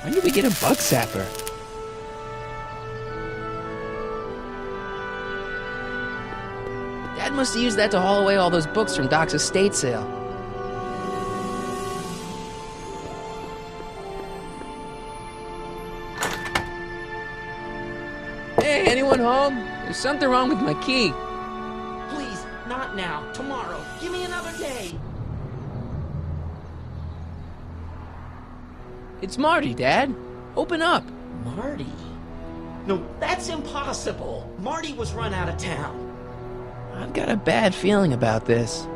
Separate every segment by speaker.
Speaker 1: When did we get a bug zapper? Dad must have used that to haul away all those books from Doc's estate sale. Hey, anyone home? There's something wrong with my key.
Speaker 2: Please, not now. Tomorrow. Give me another day.
Speaker 1: It's Marty, Dad. Open up.
Speaker 2: Marty? No, that's impossible. Marty was run out of town.
Speaker 1: I've got a bad feeling about this.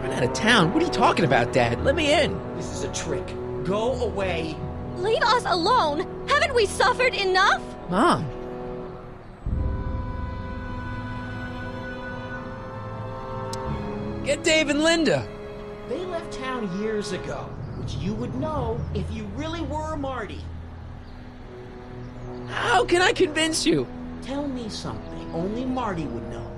Speaker 1: Run out of town? What are you talking about, Dad? Let me in.
Speaker 2: This is a trick. Go away.
Speaker 3: Leave us alone! Haven't we suffered enough?
Speaker 1: Mom. Get Dave and Linda.
Speaker 2: They left town years ago, which you would know if you really were Marty.
Speaker 1: How can I convince you?
Speaker 2: Tell me something only Marty would know.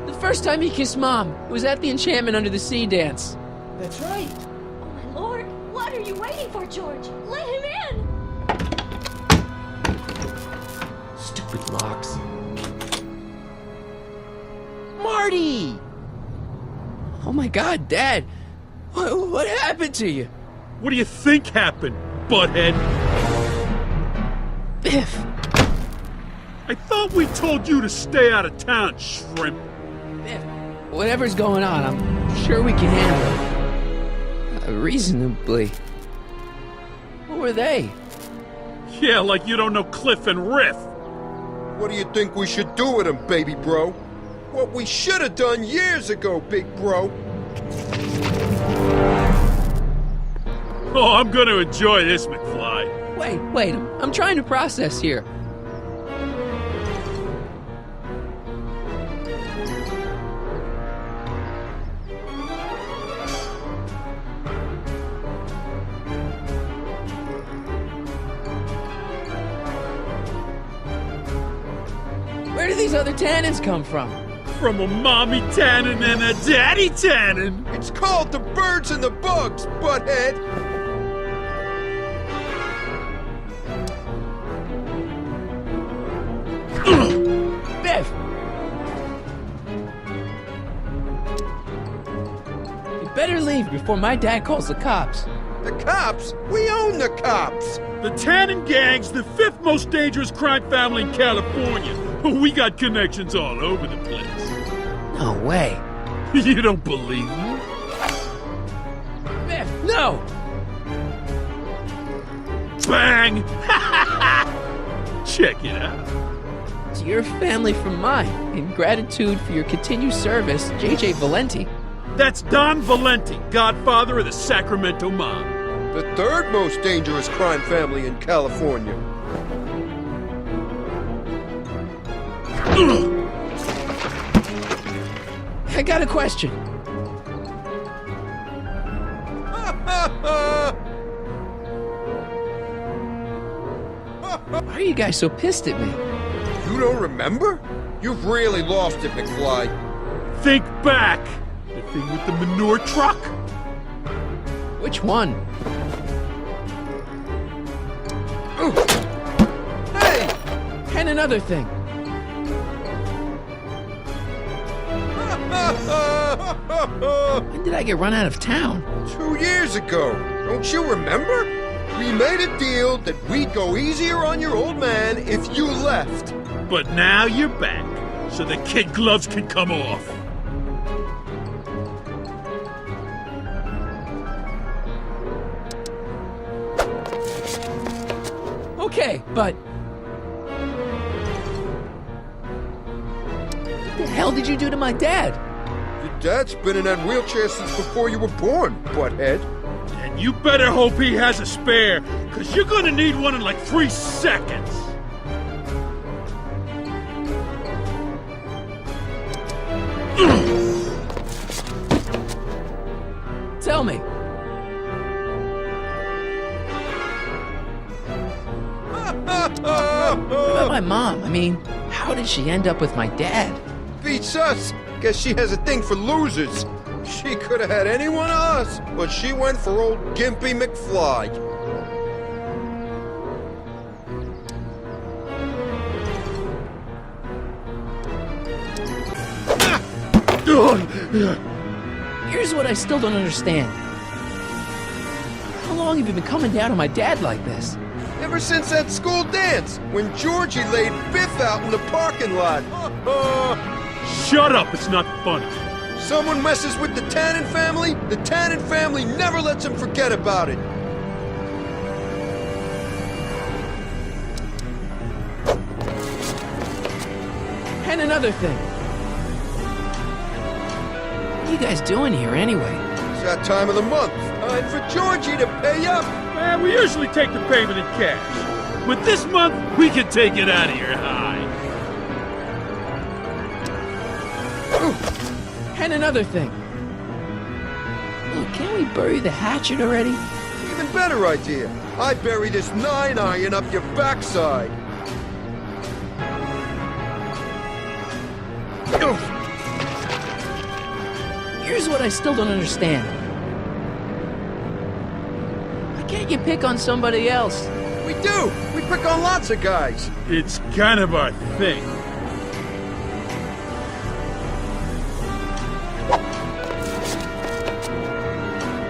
Speaker 1: The first time he kissed Mom, it was at the Enchantment Under the Sea dance.
Speaker 2: That's right.
Speaker 3: Oh my lord! What are you waiting for, George? Let him in!
Speaker 2: Stupid locks. Marty!
Speaker 1: Oh my God, Dad. What happened to you?
Speaker 4: What do you think happened, butthead?
Speaker 1: Biff.
Speaker 4: I thought we told you to stay out of town, shrimp.
Speaker 1: Biff. Whatever's going on, I'm sure we can handle it. Reasonably. Who were they?
Speaker 4: Yeah, like you don't know Cliff and Riff.
Speaker 5: What do you think we should do with him, baby bro? What we should have done years ago, big bro.
Speaker 4: Oh, I'm gonna enjoy this, McFly.
Speaker 1: Wait, I'm trying to process here. Where do these other Tannens come from?
Speaker 4: From a mommy Tannen and a daddy Tannen.
Speaker 5: It's called the birds and the bugs, butthead.
Speaker 1: Biff! You better leave before my dad calls the cops.
Speaker 5: The cops? We own the cops.
Speaker 4: The Tannen gang's the fifth most dangerous crime family in California. We got connections all over the place.
Speaker 1: No way.
Speaker 4: You don't believe me?
Speaker 1: Biff, no!
Speaker 4: Bang! Check it out.
Speaker 1: To your family from mine, in gratitude for your continued service, J.J. Valenti.
Speaker 4: That's Don Valenti, godfather of the Sacramento Mob.
Speaker 5: The third most dangerous crime family in California.
Speaker 1: I got a question. Why are you guys so pissed at me?
Speaker 5: You don't remember? You've really lost it, McFly.
Speaker 4: Think back. The thing with the manure truck?
Speaker 1: Which one?
Speaker 5: Ooh. Hey!
Speaker 1: And another thing. When did I get run out of town?
Speaker 5: 2 years ago. Don't you remember? We made a deal that we'd go easier on your old man if you left.
Speaker 4: But now you're back, so the kid gloves can come off.
Speaker 1: Okay, but... What the hell did you do to my dad?
Speaker 5: Your dad's been in that wheelchair since before you were born, butthead.
Speaker 4: And you better hope he has a spare, because you're gonna need one in like 3 seconds.
Speaker 1: Tell me. What about my mom? I mean, how How did she end up with my dad?
Speaker 5: Beats us. Guess she has a thing for losers. She could have had any one of us, but she went for old Gimpy McFly.
Speaker 1: Here's what I still don't understand. How long have you been coming down on my dad like this?
Speaker 5: Ever since that school dance, when Georgie laid Biff out in the parking lot.
Speaker 4: Shut up, it's not funny.
Speaker 5: Someone messes with the Tannen family never lets him forget about it.
Speaker 1: And another thing. What are you guys doing here anyway?
Speaker 5: It's that time of the month. Time for Georgie to pay up.
Speaker 4: We usually take the payment in cash. But this month, we can take it out of your hide.
Speaker 1: And another thing. Look, can't we bury the hatchet already?
Speaker 5: Even better idea. I bury this 9-iron up your backside.
Speaker 1: Here's what I still don't understand. Why can't you pick on somebody else?
Speaker 5: We do. We pick on lots of guys.
Speaker 4: It's kind of our thing.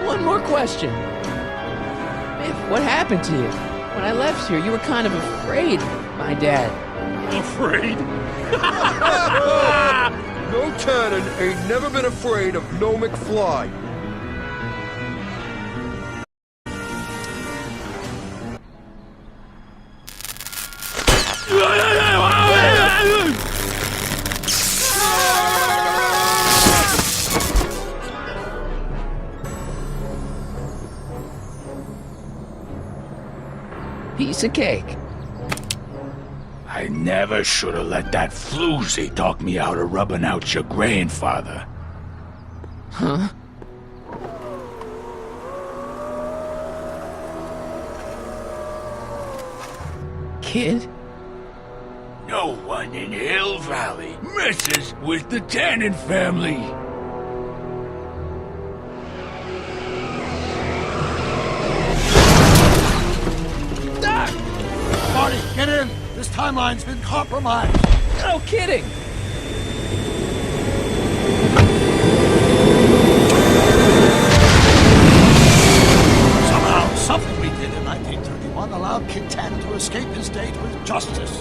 Speaker 1: One more question. Biff, what happened to you? When I left here, you were kind of afraid of my dad.
Speaker 4: Afraid?
Speaker 5: No Tannen ain't never been afraid of no McFly.
Speaker 1: Piece of cake.
Speaker 6: I never should have let that floozy talk me out of rubbing out your grandfather.
Speaker 1: Huh? Kid?
Speaker 6: No one in Hill Valley messes with the Tannen family.
Speaker 7: Marty, get in! This timeline's been compromised.
Speaker 1: No kidding!
Speaker 7: Somehow, something we did in 1931 allowed Kid Tannen to escape his date with justice.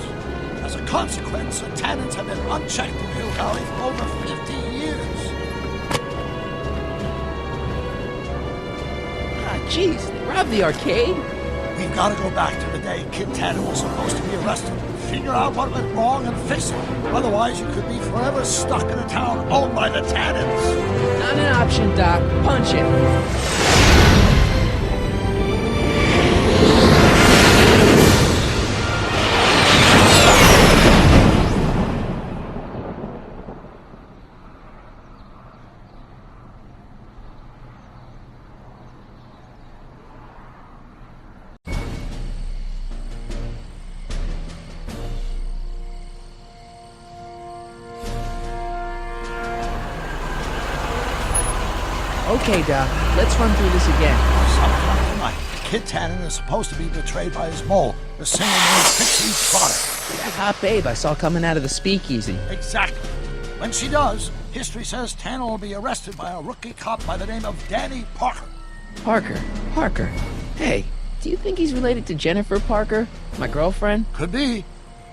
Speaker 7: As a consequence, the Tannens have been unchecked in Hill Valley for over 50 years.
Speaker 1: Ah, jeez, they robbed the arcade?
Speaker 7: We've got to go back to the day Kid Tannen was supposed to be arrested, figure out what went wrong and fix it. Otherwise, you could be forever stuck in a town owned by the Tannens.
Speaker 1: Not an option, Doc. Punch it. Okay, Doc. Let's run through this again.
Speaker 7: Sometime tonight, Kid Tannen is supposed to be betrayed by his mole, the singer named Pixie Trotter.
Speaker 1: That hot babe I saw coming out of the speakeasy.
Speaker 7: Exactly. When she does, history says Tannen will be arrested by a rookie cop by the name of Danny Parker.
Speaker 1: Parker. Hey, do you think he's related to Jennifer Parker, my girlfriend?
Speaker 7: Could be.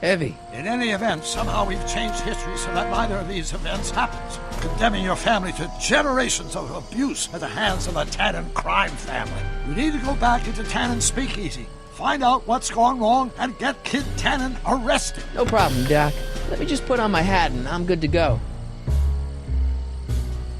Speaker 1: Heavy.
Speaker 7: In any event, somehow we've changed history so that neither of these events happens, condemning your family to generations of abuse at the hands of a Tannen crime family. You need to go back into Tannen's speakeasy, find out what's gone wrong, and get Kid Tannen arrested.
Speaker 1: No problem, Doc. Let me just put on my hat and I'm good to go.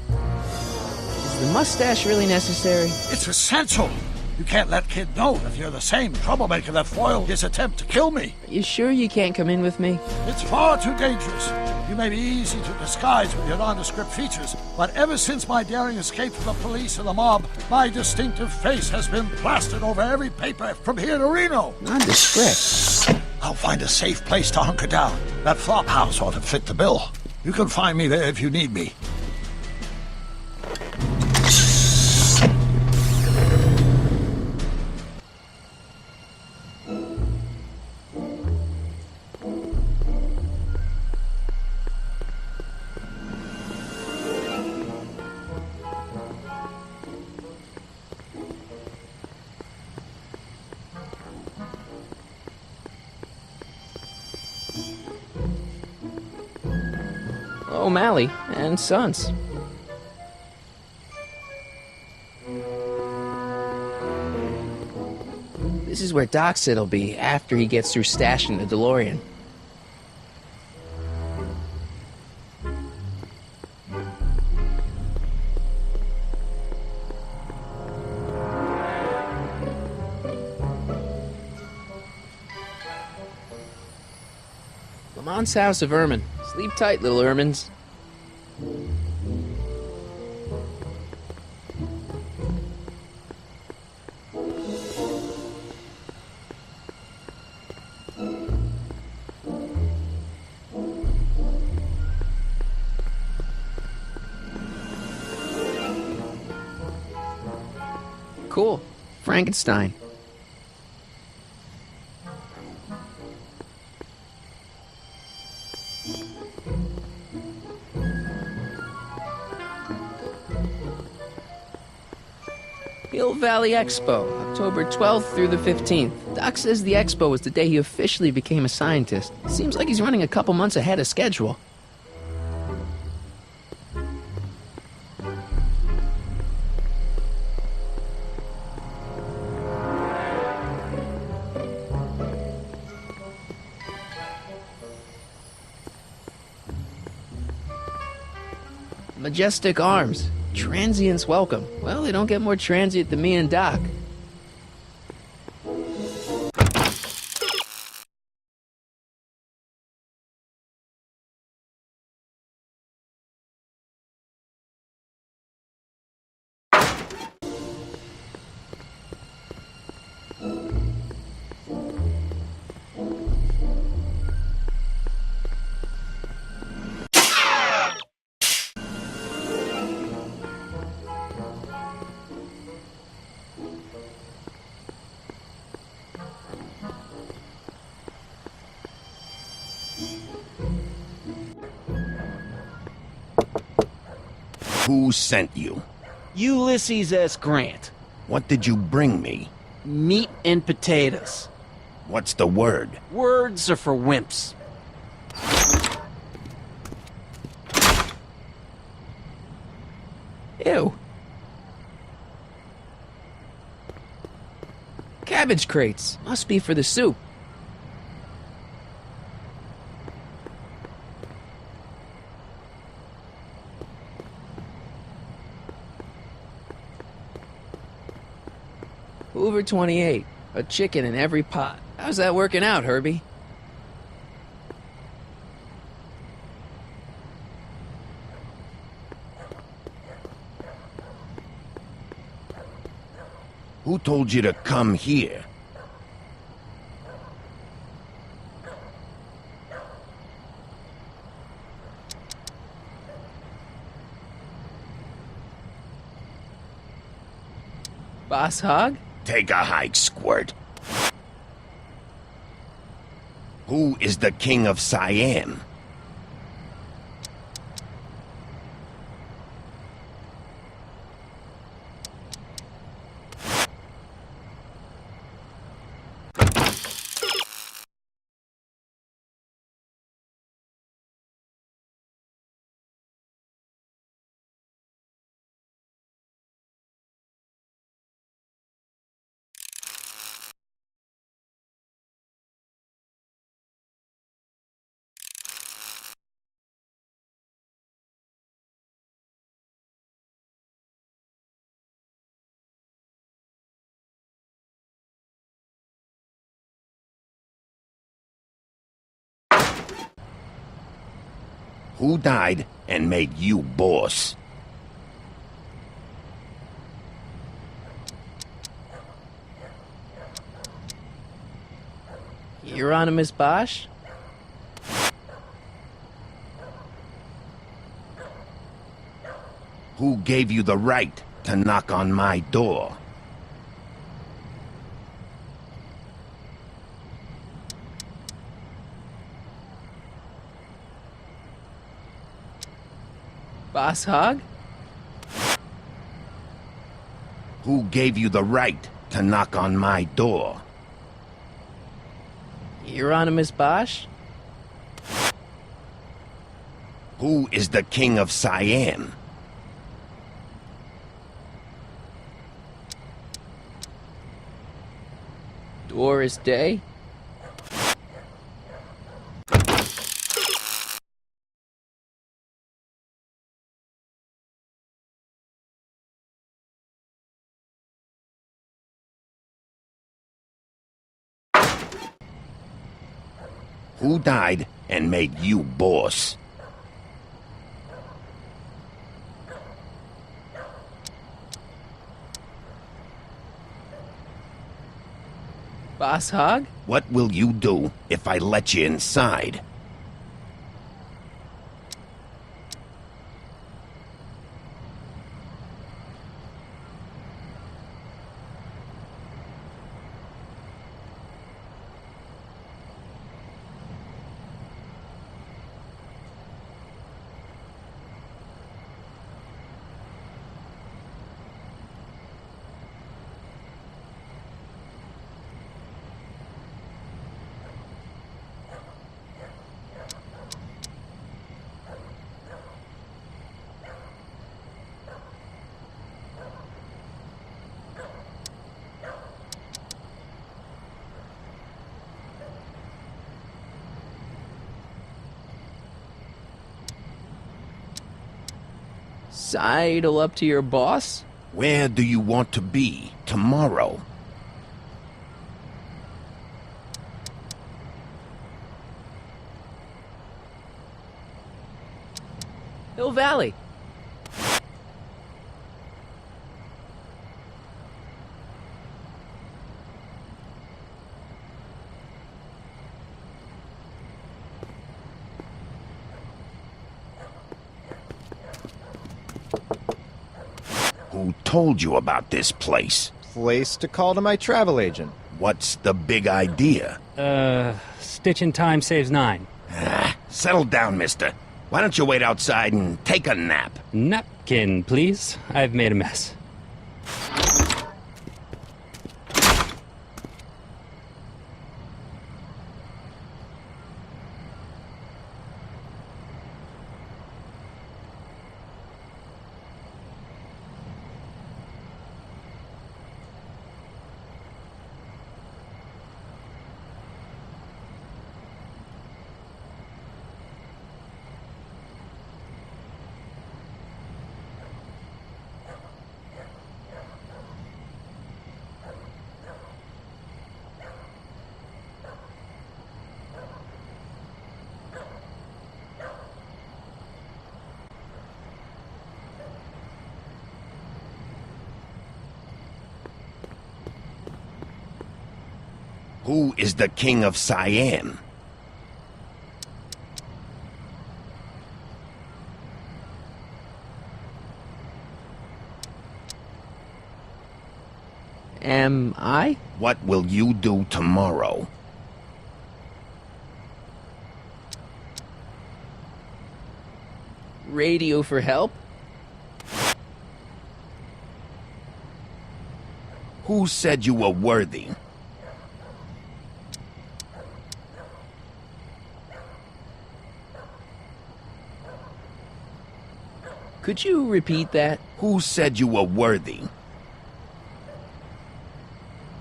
Speaker 1: Is the mustache really necessary?
Speaker 7: It's essential. You can't let Kid know that you're the same troublemaker that foiled his attempt to kill me.
Speaker 1: Are you sure you can't come in with me?
Speaker 7: It's far too dangerous. You may be easy to disguise with your nondescript features, but ever since my daring escape from the police and the mob, my distinctive face has been plastered over every paper from here to Reno.
Speaker 1: Nondescript.
Speaker 7: I'll find a safe place to hunker down. That flop house ought to fit the bill. You can find me there if you need me.
Speaker 1: O'Malley and Sons. This is where Doc said he'll be after he gets through stashing the DeLorean. Lamont's House of Ermine. Sleep tight, little Ermines. Cool. Frankenstein. Hill Valley Expo, October 12th through the 15th. Doc says the expo was the day he officially became a scientist. Seems like he's running a couple months ahead of schedule. Majestic Arms. Transients welcome. Well, they don't get more transient than me and Doc.
Speaker 8: Who sent you?
Speaker 2: Ulysses S. Grant.
Speaker 8: What did you bring me?
Speaker 2: Meat and potatoes.
Speaker 8: What's the word?
Speaker 2: Words are for wimps.
Speaker 1: Ew. Cabbage crates. Must be for the soup. Hoover 28. A chicken in every pot. How's that working out, Herbie?
Speaker 8: Who told you to come here?
Speaker 1: Boss Hog?
Speaker 8: Take a hike, Squirt. Who is the king of Siam? Who died and made you boss?
Speaker 1: Hieronymus Bosch?
Speaker 8: Who gave you the right to knock on my door?
Speaker 1: Boss Hogg?
Speaker 8: Who gave you the right to knock on my door?
Speaker 1: Hieronymus Bosch?
Speaker 8: Who is the king of Siam?
Speaker 1: Doris Day?
Speaker 8: Who died and made you boss?
Speaker 1: Boss Hogg?
Speaker 8: What will you do if I let you inside?
Speaker 1: Sidle up to your boss?
Speaker 8: Where do you want to be tomorrow?
Speaker 1: Hill Valley.
Speaker 8: Who told you about this place?
Speaker 9: Place to call to my travel agent.
Speaker 8: What's the big idea?
Speaker 10: Stitch in time saves 9.
Speaker 8: Settle down, mister. Why don't you wait outside and take a nap?
Speaker 10: Napkin, please. I've made a mess.
Speaker 8: Who is the king of Siam?
Speaker 1: Am I?
Speaker 8: What will you do tomorrow?
Speaker 1: Radio for help?
Speaker 8: Who said you were worthy?
Speaker 1: Could you repeat that?
Speaker 8: Who said you were worthy?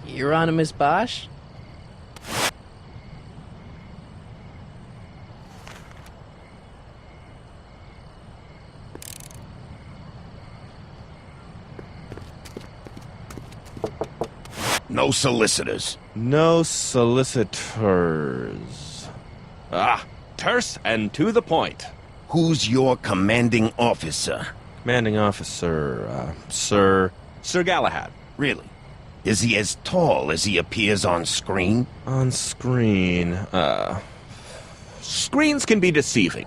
Speaker 1: Hieronymus Bosch?
Speaker 8: No solicitors.
Speaker 9: No solicitors.
Speaker 11: Terse and to the point.
Speaker 8: Who's your commanding officer?
Speaker 9: Commanding officer, Sir
Speaker 11: Sir Galahad.
Speaker 8: Really? Is he as tall as he appears on screen?
Speaker 11: On screen, screens can be deceiving.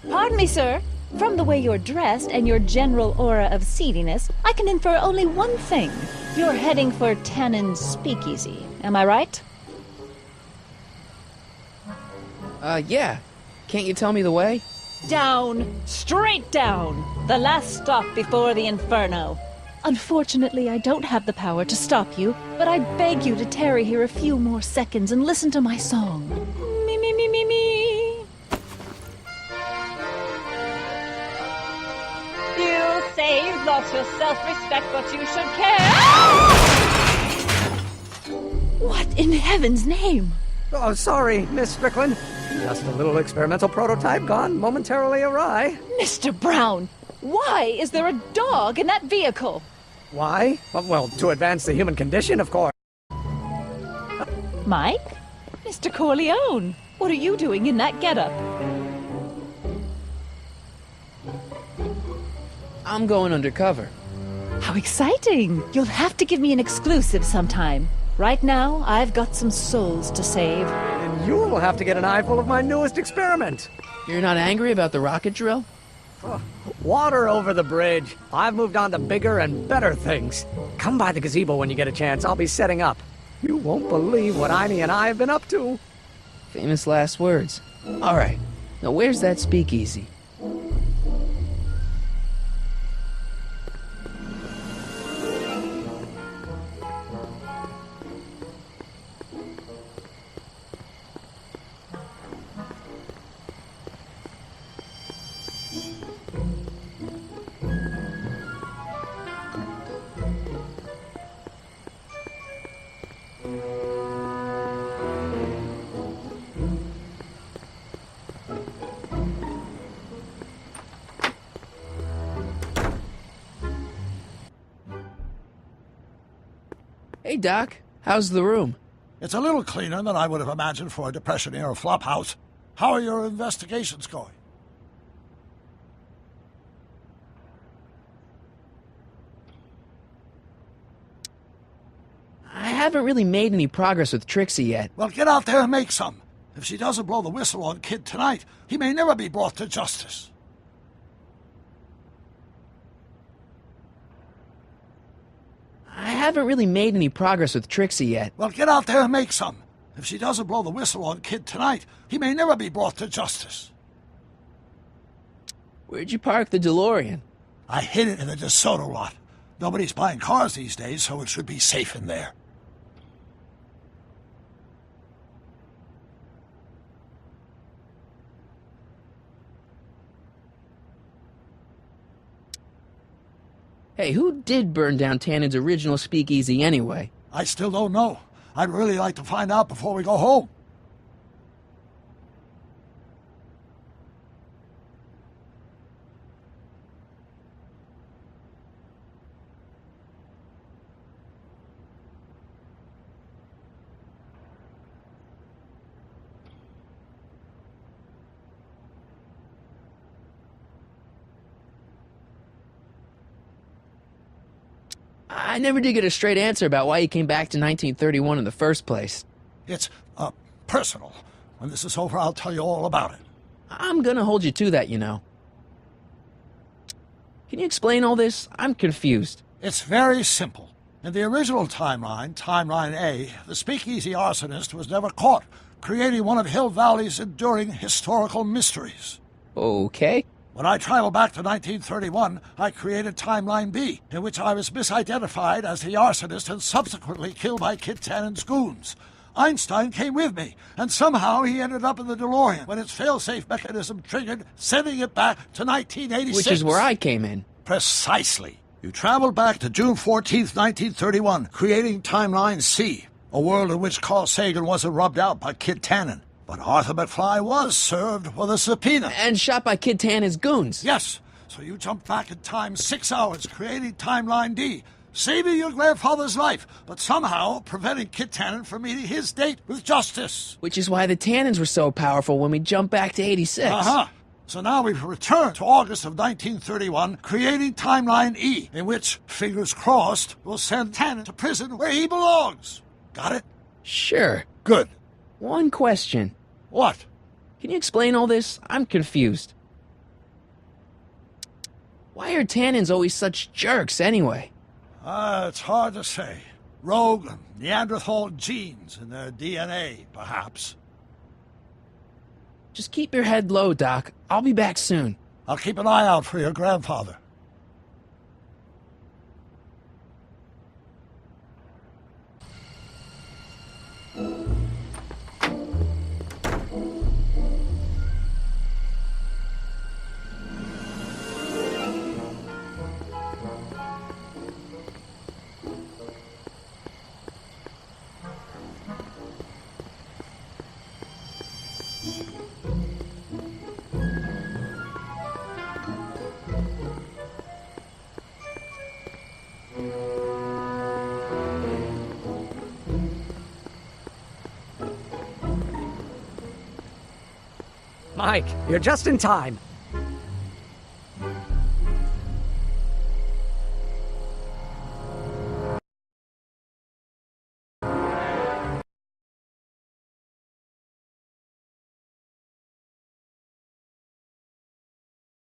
Speaker 3: Pardon me, sir. From the way you're dressed and your general aura of seediness, I can infer only one thing. You're heading for Tannen's speakeasy. Am I right?
Speaker 1: Yeah. Can't you tell me the way?
Speaker 3: Down. Straight down. The last stop before the inferno. Unfortunately, I don't have the power to stop you, but I beg you to tarry here a few more seconds and listen to my song. Me, me, me, me, me. You say you've lost your self-respect, but you should care. What in heaven's name?
Speaker 12: Oh, sorry, Miss Strickland. Just a little experimental prototype gone momentarily awry.
Speaker 3: Mr. Brown, why is there a dog in that vehicle?
Speaker 12: Why? Well, to advance the human condition, of course.
Speaker 3: Mike? Mr. Corleone, what are you doing in that getup?
Speaker 1: I'm going undercover.
Speaker 3: How exciting! You'll have to give me an exclusive sometime. Right now, I've got some souls to save.
Speaker 12: And you'll have to get an eyeful of my newest experiment.
Speaker 1: You're not angry about the rocket drill?
Speaker 12: Oh, water over the bridge. I've moved on to bigger and better things. Come by the gazebo when you get a chance. I'll be setting up. You won't believe what Iny and I have been up to.
Speaker 1: Famous last words. All right. Now where's that speakeasy? Hey, Doc. How's the room?
Speaker 7: It's a little cleaner than I would have imagined for a Depression-era flophouse. How are your investigations going?
Speaker 1: I haven't really made any progress with Trixie yet.
Speaker 7: Well, get out there and make some. If she doesn't blow the whistle on Kid tonight, he may never be brought to justice.
Speaker 1: I haven't really made any progress with Trixie yet.
Speaker 7: Well, get out there and make some. If she doesn't blow the whistle on Kid tonight, he may never be brought to justice.
Speaker 1: Where'd you park the DeLorean?
Speaker 7: I hid it in the DeSoto lot. Nobody's buying cars these days, so it should be safe in there.
Speaker 1: Hey, who did burn down Tannen's original speakeasy anyway?
Speaker 7: I still don't know. I'd really like to find out before we go home.
Speaker 1: I never did get a straight answer about why you came back to 1931 in the first place.
Speaker 7: It's, personal. When this is over, I'll tell you all about it.
Speaker 1: I'm gonna hold you to that, you know. Can you explain all this? I'm confused.
Speaker 7: It's very simple. In the original timeline, Timeline A, the speakeasy arsonist was never caught, creating one of Hill Valley's enduring historical mysteries.
Speaker 1: Okay.
Speaker 7: When I traveled back to 1931, I created Timeline B, in which I was misidentified as the arsonist and subsequently killed by Kit Tannen's goons. Einstein came with me, and somehow he ended up in the DeLorean when its failsafe mechanism triggered, sending it back to 1986.
Speaker 1: Which is where I came in.
Speaker 7: Precisely. You traveled back to June 14th, 1931, creating Timeline C, a world in which Carl Sagan wasn't rubbed out by Kit Tannen. But Arthur McFly was served with a subpoena.
Speaker 1: And shot by Kid Tannen's goons.
Speaker 7: Yes. So you jumped back in time 6 hours, creating Timeline D, saving your grandfather's life, but somehow preventing Kit Tannen from meeting his date with justice.
Speaker 1: Which is why the Tannens were so powerful when we jumped back to 86.
Speaker 7: Uh-huh. So now we've returned to August of 1931, creating Timeline E, in which, fingers crossed, we'll send Tannen to prison where he belongs. Got it?
Speaker 1: Sure.
Speaker 7: Good.
Speaker 1: One question.
Speaker 7: What?
Speaker 1: Can you explain all this? I'm confused. Why are Tannens always such jerks anyway?
Speaker 7: It's hard to say. Rogue Neanderthal genes in their DNA, perhaps.
Speaker 1: Just keep your head low, Doc. I'll be back soon.
Speaker 7: I'll keep an eye out for your grandfather.
Speaker 12: Mike, you're just in time.